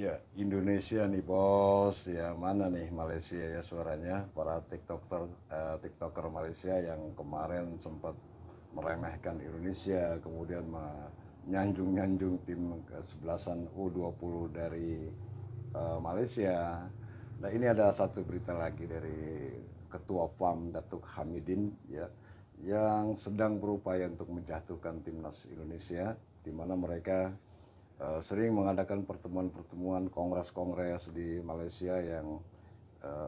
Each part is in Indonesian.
Ya, Indonesia nih bos, ya mana nih Malaysia ya suaranya para TikToker Malaysia yang kemarin sempat meremehkan Indonesia, kemudian menyanjung-nyanjung tim kesebelasan U20 dari Malaysia. Nah ini ada satu berita lagi dari Ketua FAM Datuk Hamidin ya, yang sedang berupaya untuk menjatuhkan timnas Indonesia, di mana mereka sering mengadakan pertemuan-pertemuan kongres-kongres di Malaysia yang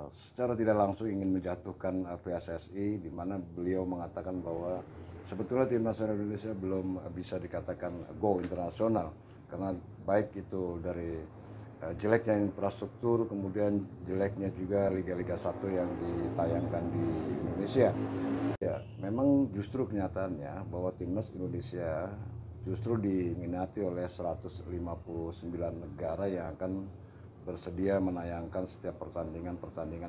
secara tidak langsung ingin menjatuhkan PSSI, di mana beliau mengatakan bahwa sebetulnya timnas Indonesia belum bisa dikatakan go internasional karena baik itu dari jeleknya infrastruktur, kemudian jeleknya juga Liga-Liga 1 yang ditayangkan di Indonesia. Ya, memang justru kenyataannya bahwa timnas Indonesia justru diminati oleh 159 negara yang akan bersedia menayangkan setiap pertandingan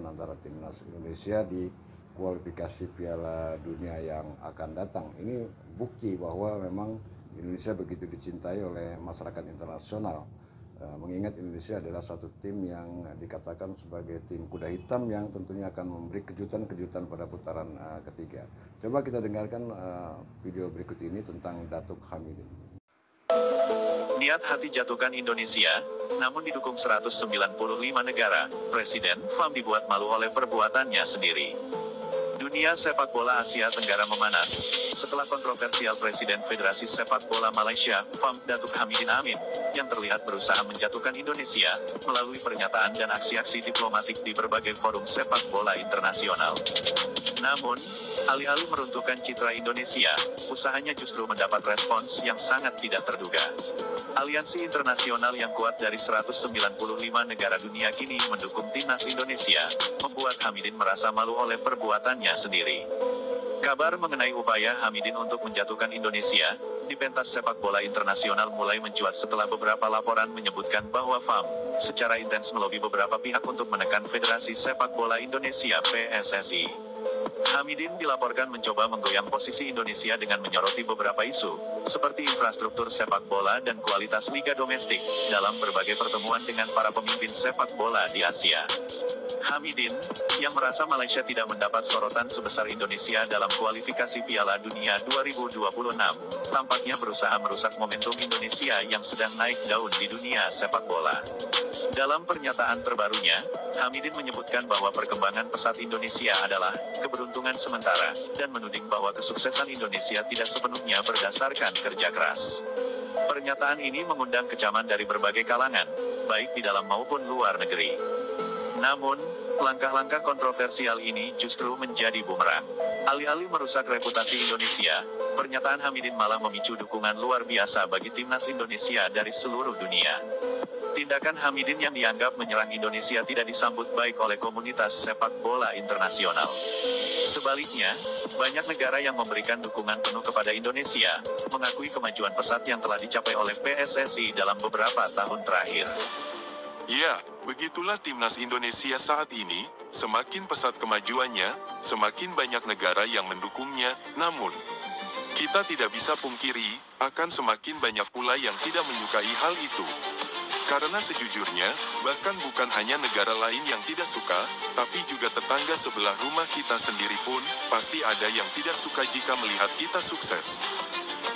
antara timnas Indonesia di kualifikasi Piala Dunia yang akan datang. Ini bukti bahwa memang Indonesia begitu dicintai oleh masyarakat internasional. Mengingat Indonesia adalah satu tim yang dikatakan sebagai tim kuda hitam yang tentunya akan memberi kejutan-kejutan pada putaran ketiga. Coba kita dengarkan video berikut ini tentang Datuk Hamidin. Niat hati jatuhkan Indonesia, namun didukung 195 negara, Presiden FAM dibuat malu oleh perbuatannya sendiri. Dunia sepak bola Asia Tenggara memanas setelah kontroversial Presiden Federasi Sepak Bola Malaysia, FAM, Datuk Hamidin Amin, yang terlihat berusaha menjatuhkan Indonesia melalui pernyataan dan aksi-aksi diplomatik di berbagai forum sepak bola internasional. Namun, alih-alih meruntuhkan citra Indonesia, usahanya justru mendapat respons yang sangat tidak terduga. Aliansi internasional yang kuat dari 195 negara dunia kini mendukung timnas Indonesia, membuat Hamidin merasa malu oleh perbuatannya sendiri. Kabar mengenai upaya Hamidin untuk menjatuhkan Indonesia di pentas sepak bola internasional mulai mencuat setelah beberapa laporan menyebutkan bahwa FAM secara intens melobi beberapa pihak untuk menekan Federasi Sepak Bola Indonesia (PSSI). Hamidin dilaporkan mencoba menggoyang posisi Indonesia dengan menyoroti beberapa isu, seperti infrastruktur sepak bola dan kualitas liga domestik, dalam berbagai pertemuan dengan para pemimpin sepak bola di Asia. Hamidin, yang merasa Malaysia tidak mendapat sorotan sebesar Indonesia dalam kualifikasi Piala Dunia 2026, tampaknya berusaha merusak momentum Indonesia yang sedang naik daun di dunia sepak bola. Dalam pernyataan terbarunya, Hamidin menyebutkan bahwa perkembangan pesat Indonesia adalah keberuntungan sementara, dan menuding bahwa kesuksesan Indonesia tidak sepenuhnya berdasarkan kerja keras. Pernyataan ini mengundang kecaman dari berbagai kalangan, baik di dalam maupun luar negeri. Namun, langkah-langkah kontroversial ini justru menjadi bumerang. Alih-alih merusak reputasi Indonesia, pernyataan Hamidin malah memicu dukungan luar biasa bagi timnas Indonesia dari seluruh dunia. Tindakan Hamidin yang dianggap menyerang Indonesia tidak disambut baik oleh komunitas sepak bola internasional. Sebaliknya, banyak negara yang memberikan dukungan penuh kepada Indonesia, mengakui kemajuan pesat yang telah dicapai oleh PSSI dalam beberapa tahun terakhir. Ya, begitulah timnas Indonesia saat ini, semakin pesat kemajuannya, semakin banyak negara yang mendukungnya, namun kita tidak bisa pungkiri, akan semakin banyak pula yang tidak menyukai hal itu. Karena sejujurnya, bahkan bukan hanya negara lain yang tidak suka, tapi juga tetangga sebelah rumah kita sendiri pun, pasti ada yang tidak suka jika melihat kita sukses.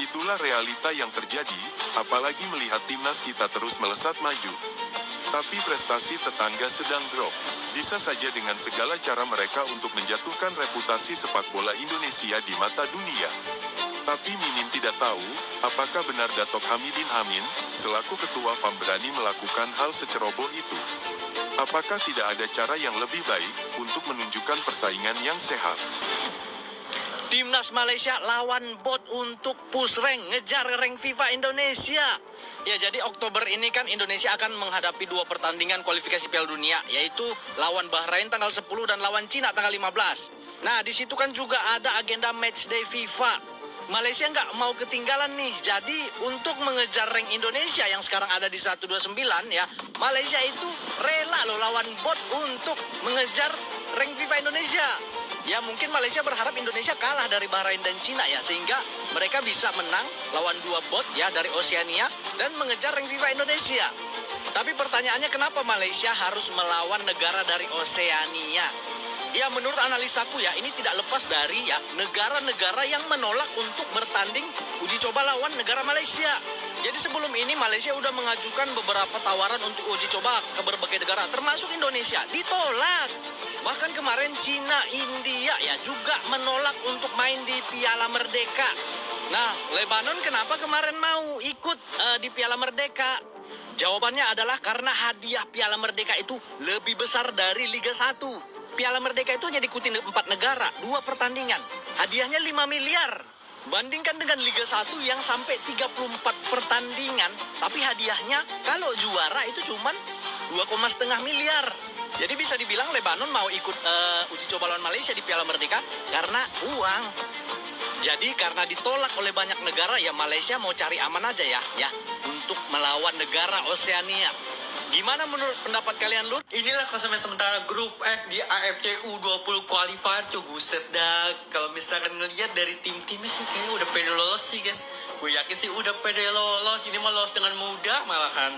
Itulah realita yang terjadi, apalagi melihat timnas kita terus melesat maju. Tapi prestasi tetangga sedang drop. Bisa saja dengan segala cara mereka untuk menjatuhkan reputasi sepak bola Indonesia di mata dunia. Tapi Mimin tidak tahu, apakah benar Datuk Hamidin Amin, selaku Ketua FAM berani melakukan hal seceroboh itu. Apakah tidak ada cara yang lebih baik, untuk menunjukkan persaingan yang sehat? Timnas Malaysia lawan bot untuk push rank, ngejar rank FIFA Indonesia. Ya, jadi Oktober ini kan Indonesia akan menghadapi 2 pertandingan kualifikasi Piala Dunia, yaitu lawan Bahrain tanggal 10 dan lawan Cina tanggal 15. Nah, di situ kan juga ada agenda matchday FIFA. Malaysia nggak mau ketinggalan nih, jadi untuk mengejar rank Indonesia yang sekarang ada di 129 ya, Malaysia itu rela loh lawan bot untuk mengejar rank FIFA Indonesia. Ya mungkin Malaysia berharap Indonesia kalah dari Bahrain dan Cina ya, sehingga mereka bisa menang lawan 2 bot ya dari Oceania dan mengejar rank FIFA Indonesia. Tapi pertanyaannya kenapa Malaysia harus melawan negara dari Oseania? Ya menurut analisaku ya ini tidak lepas dari ya negara-negara yang menolak untuk bertanding uji coba lawan negara Malaysia. Jadi sebelum ini Malaysia udah mengajukan beberapa tawaran untuk uji coba ke berbagai negara termasuk Indonesia, ditolak. Bahkan kemarin Cina, India ya juga menolak untuk main di Piala Merdeka. Nah, Lebanon kenapa kemarin mau ikut di Piala Merdeka? Jawabannya adalah karena hadiah Piala Merdeka itu lebih besar dari Liga 1. Piala Merdeka itu hanya diikuti 4 negara, 2 pertandingan. Hadiahnya 5 miliar. Bandingkan dengan Liga 1 yang sampai 34 pertandingan, tapi hadiahnya kalau juara itu cuman 2,5 miliar. Jadi bisa dibilang Lebanon mau ikut uji coba lawan Malaysia di Piala Merdeka karena uang. Jadi karena ditolak oleh banyak negara ya Malaysia mau cari aman aja ya untuk melawan negara Oseania. Gimana menurut pendapat kalian, Lur? Inilah klasemen sementara grup F di AFC U20 qualifier tuh, buset dah. Kalau misalkan ngelihat dari tim-timnya sih kayaknya udah pede lolos sih, guys. Gue yakin sih udah pede lolos. Ini mah lolos dengan mudah malahan.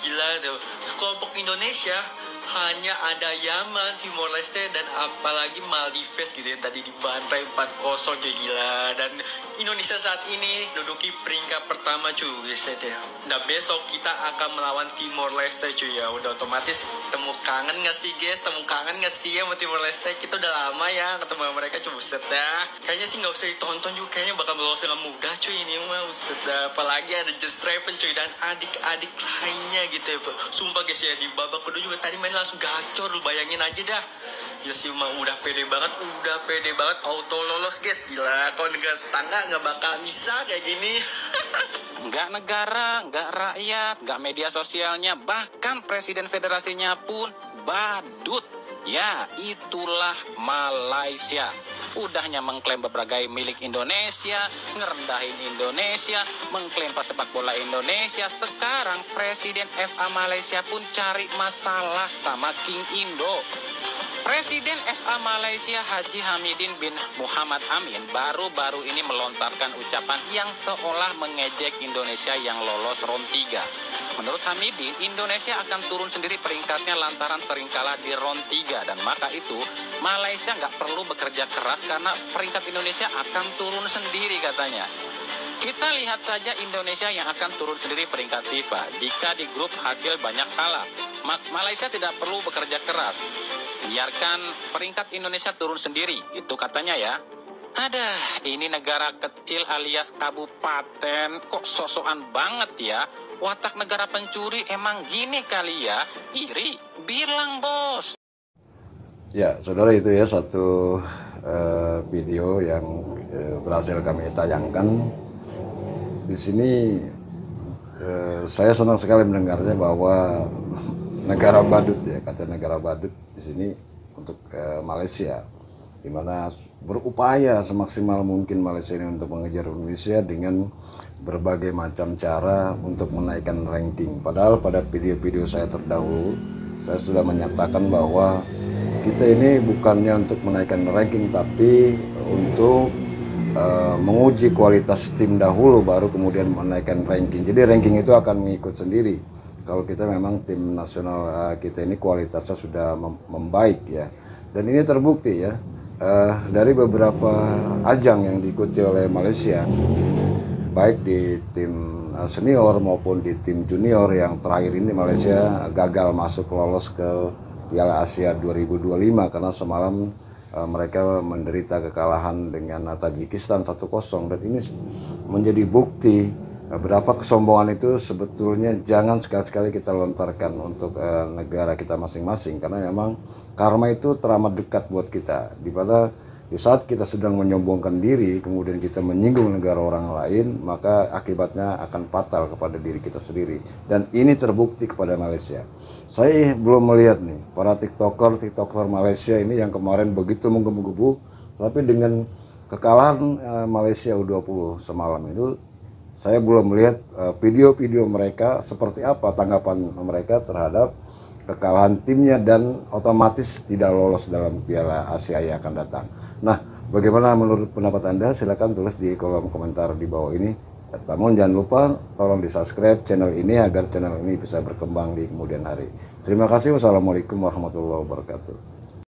Gila tuh. Sekelompok Indonesia hanya ada Yaman, Timor Leste, dan apalagi Maldives gitu ya. Tadi dibantai 4-0, kayak gila. Dan Indonesia saat ini duduki peringkat pertama cuy, guys ya. Nah besok kita akan melawan Timor Leste cuy ya. Udah otomatis temu kangen gak sih guys? Temu kangen gak sih ya sama Timor Leste? Kita udah lama ya ketemu sama mereka cuy, buset dah. Kayaknya sih gak usah ditonton juga, kayaknya bakal lolos dengan mudah cuy ini mah, buset dah. Apalagi ada Just Raven cuy dan adik-adik lainnya gitu ya. Sumpah guys ya, di babak kedua juga tadi main langsung gacor, lu bayangin aja dah. Ya sih mah udah pede banget auto lolos guys, gila. Kalau negara tetangga nggak bakal bisa kayak gini. Nggak negara, nggak rakyat, nggak media sosialnya, bahkan presiden federasinya pun badut. Ya, itulah Malaysia. Udahnya mengklaim berbagai milik Indonesia, ngerendahin Indonesia, mengklaim sepak bola Indonesia. Sekarang Presiden FA Malaysia pun cari masalah sama King Indo. Presiden FA Malaysia Haji Hamidin bin Muhammad Amin baru-baru ini melontarkan ucapan yang seolah mengejek Indonesia yang lolos round 3. Menurut Hamidin, Indonesia akan turun sendiri peringkatnya lantaran sering kalah di round 3. Dan maka itu, Malaysia nggak perlu bekerja keras karena peringkat Indonesia akan turun sendiri katanya. Kita lihat saja Indonesia yang akan turun sendiri peringkat FIFA. Jika di grup hasil banyak kalah, Malaysia tidak perlu bekerja keras. Biarkan peringkat Indonesia turun sendiri, itu katanya ya. Ada, ini negara kecil alias kabupaten, kok sosokan banget ya. Watak negara pencuri emang gini kali ya, iri, bilang bos. Ya, saudara, itu ya satu video yang berhasil kami tayangkan. Di sini saya senang sekali mendengarnya bahwa negara badut ya, kata negara badut di sini untuk Malaysia, di mana berupaya semaksimal mungkin Malaysia ini untuk mengejar Indonesia dengan berbagai macam cara untuk menaikkan ranking. Padahal pada video-video saya terdahulu saya sudah menyatakan bahwa kita ini bukannya untuk menaikkan ranking, tapi untuk menguji kualitas tim dahulu baru kemudian menaikkan ranking. Jadi ranking itu akan mengikut sendiri kalau kita memang tim nasional kita ini kualitasnya sudah membaik ya. Dan ini terbukti ya dari beberapa ajang yang diikuti oleh Malaysia, baik di tim senior maupun di tim junior. Yang terakhir ini Malaysia gagal masuk lolos ke Piala Asia 2025 karena semalam mereka menderita kekalahan dengan Tajikistan 1-0. Dan ini menjadi bukti berapa kesombongan itu sebetulnya jangan sekali-sekali kita lontarkan untuk negara kita masing-masing, karena memang karma itu teramat dekat buat kita. Di saat kita sedang menyombongkan diri, kemudian kita menyinggung negara orang lain, maka akibatnya akan fatal kepada diri kita sendiri. Dan ini terbukti kepada Malaysia. Saya belum melihat nih para tiktoker Malaysia ini yang kemarin begitu menggebu-gebu, tapi dengan kekalahan Malaysia U20 semalam itu, saya belum melihat video-video mereka seperti apa tanggapan mereka terhadap kekalahan timnya dan otomatis tidak lolos dalam Piala Asia yang akan datang. Nah, bagaimana menurut pendapat Anda? Silakan tulis di kolom komentar di bawah ini. Namun jangan lupa tolong di subscribe channel ini agar channel ini bisa berkembang di kemudian hari. Terima kasih. Wassalamualaikum warahmatullahi wabarakatuh.